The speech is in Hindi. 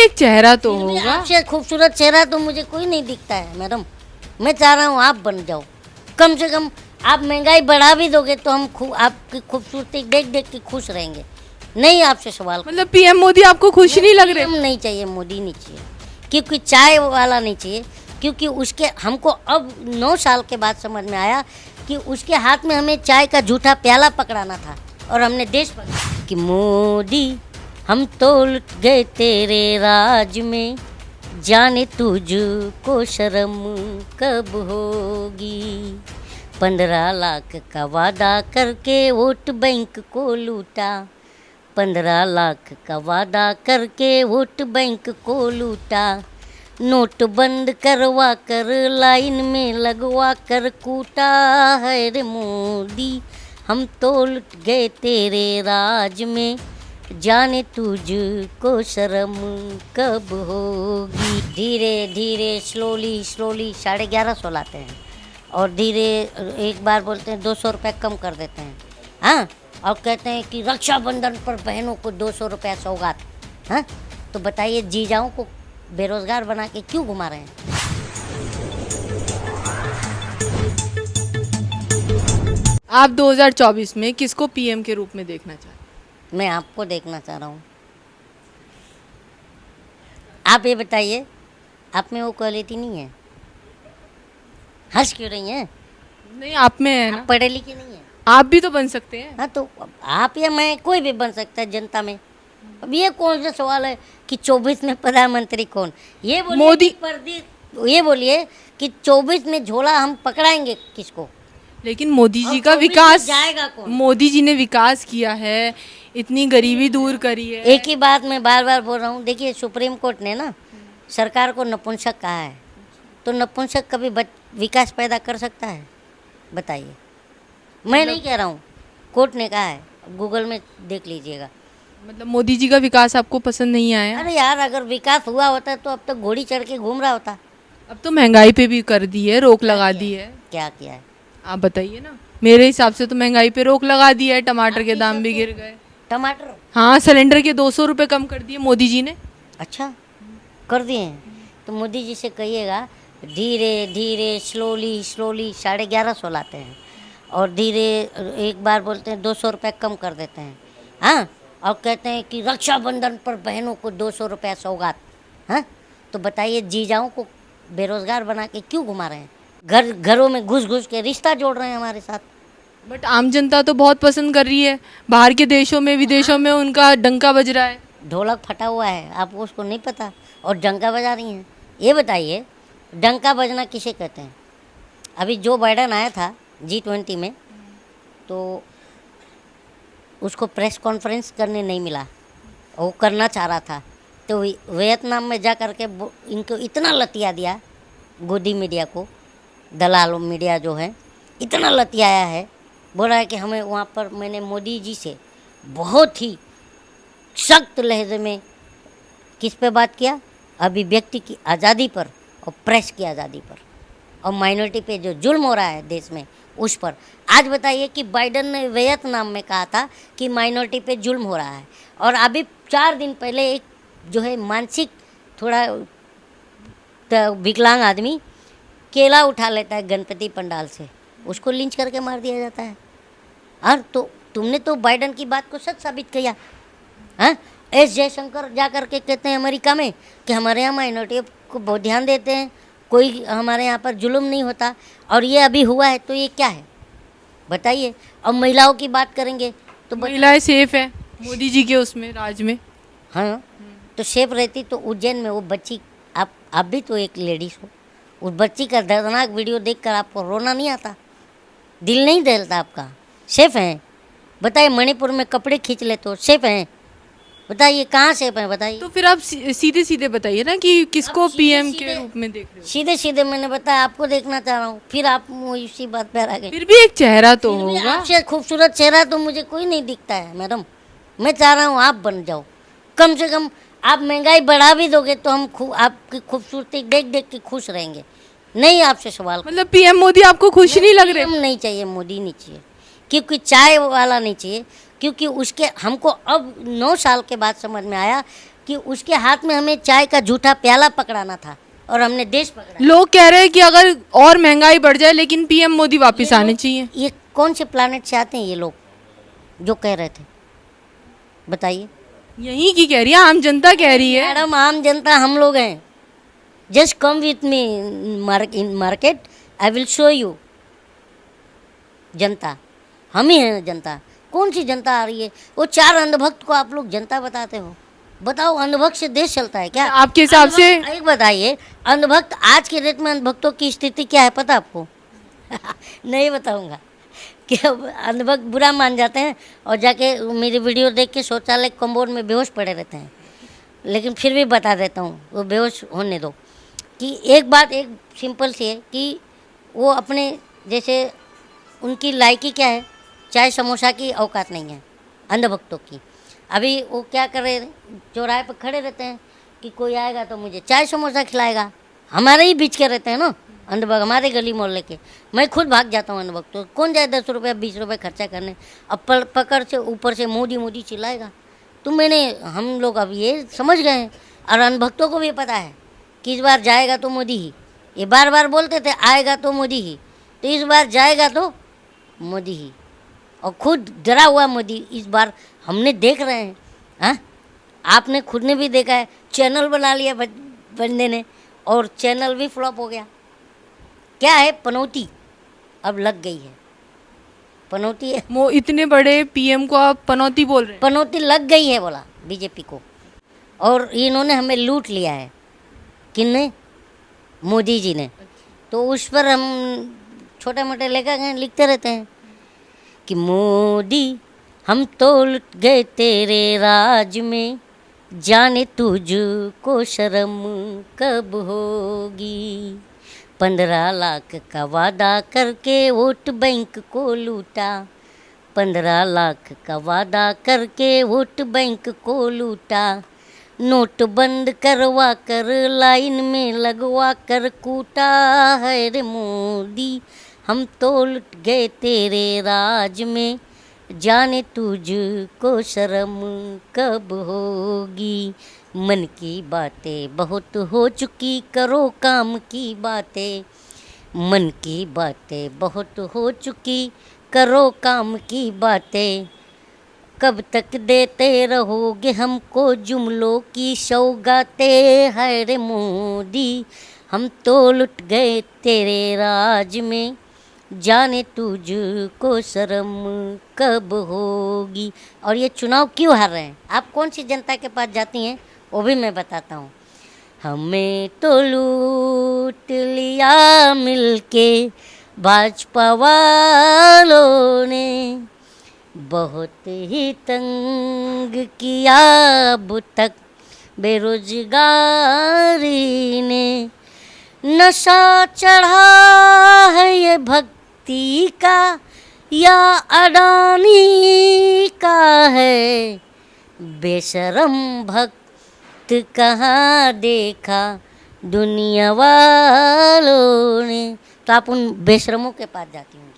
एक चेहरा तो फिर भी होगा। आपसे खूबसूरत चेहरा तो मुझे कोई नहीं दिखता है मैडम। मैं चाह रहा हूँ आप बन जाओ, कम से कम आप महंगाई बढ़ा भी दोगे तो हम आपकी खूबसूरती देख देख के खुश रहेंगे। नहीं आपसे सवाल मतलब पीएम मोदी आपको खुश नहीं लग रहे? हम नहीं चाहिए, मोदी नहीं चाहिए, क्योंकि चाय वाला नहीं चाहिए, क्योंकि उसके हमको अब 9 साल के बाद समझ में आया कि उसके हाथ में हमें चाय का झूठा प्याला पकड़ाना था और हमने देश पकड़ा कि मोदी हम तो लुट गए तेरे राज में, जाने तुझको शर्म कब होगी। 15 लाख का वादा करके वोट बैंक को लूटा, 15 लाख का वादा करके वोट बैंक को लूटा, नोट बंद करवा कर लाइन में लगवा कर कूटा है रे मोदी, हम तो लुट गए तेरे राज में, जाने तुझको शर्म कब होगी। धीरे धीरे स्लोली स्लोली 11:30 लाते हैं और धीरे एक बार बोलते हैं 200 रुपये कम कर देते हैं, हाँ, और कहते हैं कि रक्षाबंधन पर बहनों को 200 रुपया सौगात। हाँ, तो बताइए जीजाओं को बेरोजगार बना के क्यों घुमा रहे हैं? आप 2024 में किसको पीएम के रूप में देखना चाहते हैं? मैं आपको देखना चाह रहा हूँ। आप ये बताइए, आप में वो क्वालिटी नहीं है? हंस क्यों रही हैं? नहीं, आप में है ना। आप पढ़े लिखे नहीं है? आप भी तो बन सकते हैं। हाँ, तो आप या मैं कोई भी बन सकता है जनता में। अब ये कौन सा सवाल है कि 24 में प्रधानमंत्री कौन? ये बोलिए मोदी। ये बोलिए कि 24 में झोला हम पकड़ाएंगे किसको? लेकिन मोदी जी और का 24 में विकास, जाएगा कौन? मोदी जी ने विकास किया है, इतनी गरीबी दूर करी है। एक ही बात मैं बार बार बोल रहा हूँ। देखिए, सुप्रीम कोर्ट ने ना सरकार को नपुंसक कहा है, तो नपुंसक कभी विकास पैदा कर सकता है? बताइए। मैं नहीं कह रहा हूँ, कोर्ट ने कहा है, गूगल में देख लीजिएगा। मतलब मोदी जी का विकास आपको पसंद नहीं आया? अरे यार, अगर विकास हुआ होता तो अब तक घोड़ी चढ़ के घूम रहा होता। अब तो महंगाई पे भी कर दी है, रोक लगा दी है। क्या किया है? आप बताइए ना। मेरे हिसाब से तो महंगाई पे रोक लगा दी है, टमाटर के दाम भी गिर गए। टमाटर? हाँ, सिलेंडर के 200 रुपये कम कर दिए मोदी जी ने। अच्छा, कर दिए हैं? तो मोदी जी से कहिएगा धीरे धीरे स्लोली स्लोली 11:30 लाते हैं और धीरे एक बार बोलते हैं 200 रुपये कम कर देते हैं, हाँ, और कहते हैं कि रक्षाबंधन पर बहनों को 200 रुपया सौगात। हाँ, तो बताइए जीजाओं को बेरोजगार बना के क्यों घुमा रहे हैं? घरों में घुस घुस के रिश्ता जोड़ रहे हैं हमारे साथ। बट आम जनता तो बहुत पसंद कर रही है, बाहर के देशों में विदेशों में उनका डंका बज रहा है। ढोलक फटा हुआ है, आपको उसको नहीं पता, और डंका बजा रही हैं। ये बताइए, डंका बजना किसे कहते हैं? अभी जो बाइडन आया था G20 में, तो उसको प्रेस कॉन्फ्रेंस करने नहीं मिला, वो करना चाह रहा था, तो वियतनाम में जा कर के इनको इतना लतिया दिया, गोदी मीडिया को, दलाल मीडिया जो है, इतना लतियाया है, बोला है कि हमें वहाँ पर, मैंने मोदी जी से बहुत ही सख्त लहजे में किस पे बात किया? अभिव्यक्ति की आज़ादी पर और प्रेस की आज़ादी पर और माइनॉरिटी पे जो जुल्म हो रहा है देश में, उस पर। आज बताइए कि बाइडन ने वियतनाम में कहा था कि माइनॉरिटी पे जुल्म हो रहा है, और अभी 4 दिन पहले एक जो है मानसिक थोड़ा विकलांग आदमी केला उठा लेता है गणपति पंडाल से, उसको लिंच करके मार दिया जाता है। और तो तुमने तो बाइडन की बात को सच साबित किया। हाँ, एस जयशंकर जा कर के कहते हैं अमेरिका में कि हमारे यहाँ माइनॉरिटी को बहुत ध्यान देते हैं, कोई हमारे यहाँ पर जुल्म नहीं होता, और ये अभी हुआ है, तो ये क्या है बताइए? और महिलाओं की बात करेंगे तो महिलाएं सेफ है मोदी जी के उसमें राज में। हाँ, तो सेफ रहती तो उज्जैन में वो बच्ची, आप भी तो एक लेडीज हो, उस बच्ची का दर्दनाक वीडियो देखकर आपको रोना नहीं आता? दिल नहीं दहलता आपका? सेफ हैं? बताइए, मणिपुर में कपड़े खींच ले तो सेफ हैं? बताइए, कहाँ सेफ हैं? बताइए। तो फिर आप सीधे सीधे बताइए ना कि किसको पीएम के रूप में देख रहे हो? सीधे सीधे मैंने बताया, आपको देखना चाह रहा हूँ, फिर आप इसी बात पर आ गए। फिर भी एक चेहरा तो फिर भी होगा। आपसे खूबसूरत चेहरा तो मुझे कोई नहीं दिखता है मैडम। मैं चाह रहा हूँ आप बन जाओ, कम से कम आप महंगाई बढ़ा भी दोगे तो हम आपकी खूबसूरती देख देख के खुश रहेंगे। नहीं आपसे सवाल। मतलब पीएम मोदी आपको खुश नहीं लग रहे? हम नहीं चाहिए, मोदी नहीं चाहिए, क्योंकि चाय वाला नहीं चाहिए, क्योंकि उसके हमको अब 9 साल के बाद समझ में आया कि कि उसके हाथ में हमें चाय का झूठा प्याला पकड़ाना था और हमने देश पकड़ा। लोग कह रहे हैं कि अगर और महंगाई बढ़ जाए लेकिन पीएम मोदी वापस आने चाहिए। ये कौन से प्लानेट से आते हैं ये लोग जो कह रहे थे, बताइए। यही की कह रही है, आम जनता कह रही है। मैडम आम जनता हम लोग हैं। Just come with me in market, I will show you. जनता हम ही हैं जनता। कौन सी जनता आ रही है? वो 4 अंधभक्त को आप लोग जनता बताते हो। बताओ, अंधभक्त से देश चलता है क्या? आपके हिसाब से एक बताइए, अंधभक्त आज के डेट में अंधभक्तों की स्थिति क्या है पता आपको? नहीं बताऊंगा कि अब अंधभक्त बुरा मान जाते हैं और जाके मेरी वीडियो देख के शौचालय कम्बोर्ड में बेहोश पड़े रहते हैं। लेकिन फिर भी बता देता हूँ, वो बेहोश होने दो। कि एक बात एक सिंपल सी है कि वो अपने जैसे उनकी लायकी क्या है, चाय समोसा की औकात नहीं है अंधभक्तों की। अभी वो क्या कर रहे, चौराहे पर खड़े रहते हैं कि कोई आएगा तो मुझे चाय समोसा खिलाएगा। हमारे ही बीच के रहते हैं ना अंधभक्त, हमारे गली मोहल्ले के। मैं खुद भाग जाता हूँ अंधभक्त तो। कौन जाए 10 रुपये 20 रुपये खर्चा करने? अब पकड़ से ऊपर से मोदी मोदी चिल्लाएगा। तो हम लोग अब ये समझ गए हैं और अंधभक्तों को भी पता है कि इस बार जाएगा तो मोदी ही। ये बार बार बोलते थे आएगा तो मोदी ही, तो इस बार जाएगा तो मोदी ही। और खुद डरा हुआ मोदी इस बार हमने देख रहे हैं। हाँ, आपने खुद ने भी देखा है, चैनल बना लिया बंदे ने और चैनल भी फ्लॉप हो गया। क्या है, पनौती अब लग गई है। पनौती है, वो इतने बड़े पीएम को आप पनौती बोल रहे हैं। पनौती लग गई है बोला बीजेपी को। और इन्होंने हमें लूट लिया है। किसने? मोदी जी ने। तो उस पर हम छोटे मोटे लेखक हैं, लिखते रहते हैं कि मोदी हम तो लुट गए तेरे राज में, जाने तुझको शर्म कब होगी। 15 लाख का वादा करके वोट बैंक को लूटा। 15 लाख का वादा करके वोट बैंक को लूटा। नोट बंद करवा कर लाइन में लगवा कर कूटा है रे मोदी, हम तो लुट गए तेरे राज में, जाने तुझको शर्म कब होगी। मन की बातें बहुत हो चुकी, करो काम की बातें। मन की बातें बहुत हो चुकी, करो काम की बातें। कब तक देते रहोगे हमको जुमलों की सौगातें, हाय रे मोदी हम तो लुट गए तेरे राज में, जाने तुझको शर्म कब होगी। और ये चुनाव क्यों हार रहे हैं? आप कौन सी जनता के पास जाती हैं वो भी मैं बताता हूँ। हमें तो लूट लिया मिलके भाजपा वालों ने, बहुत ही तंग किया अब तक बेरोजगारी ने। नशा चढ़ा है ये भक्ति का या अडानी का है, बेशरम भक्त कहाँ देखा दुनिया वालों ने। तो आप उन बेशरमों के पास जाती होंगी।